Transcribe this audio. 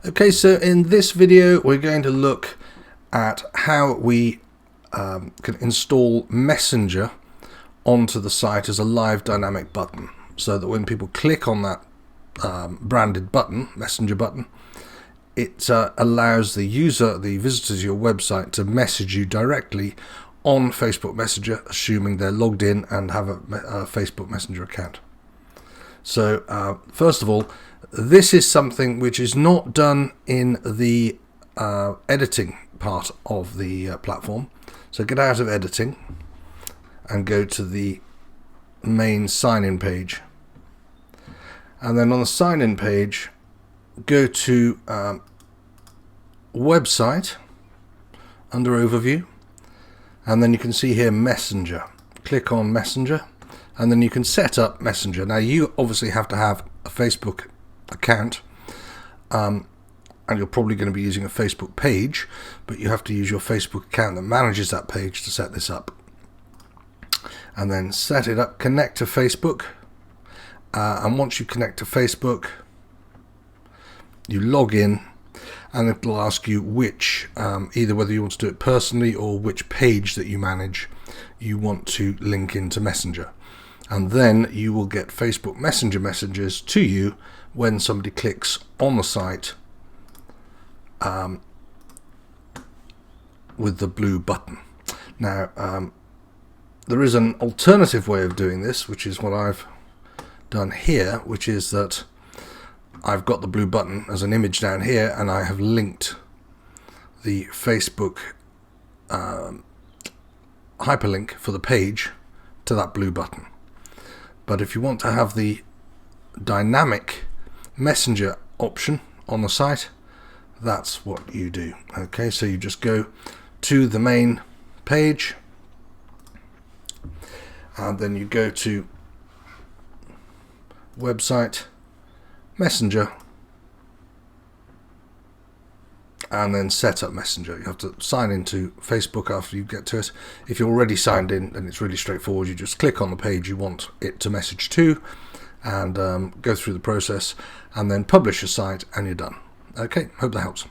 Okay, so in this video we're going to look at how we can install Messenger onto the site as a live dynamic button, so that when people click on that branded button, Messenger button, it allows the user, the visitor to your website, to message you directly on Facebook Messenger, assuming they're logged in and have a Facebook Messenger account. So first of all, this is something which is not done in the editing part of the platform. So get out of editing and go to the main sign-in page. And then on the sign-in page, go to website under overview, and then you can see here Messenger. Click on Messenger, and then you can set up Messenger. Now you obviously have to have a Facebook account, and you're probably going to be using a Facebook page, but you have to use your Facebook account that manages that page to set this up. And then set it up, connect to Facebook, and once you connect to Facebook, you log in, and it will ask you which, either whether you want to do it personally or which page that you manage you want to link into Messenger. And then you will get Facebook Messenger messages to you when somebody clicks on the site with the blue button. Now, there is an alternative way of doing this, which is what I've done here, which is that I've got the blue button as an image down here, and I have linked the Facebook hyperlink for the page to that blue button. But if you want to have the dynamic Messenger option on the site, that's what you do. Okay, so you just go to the main page, and then you go to website, Messenger, and then set up Messenger. You have to sign into Facebook after you get to it. If you're already signed in, then it's really straightforward. You just click on the page you want it to message to, and go through the process, and then publish your site, and you're done. Okay, hope that helps.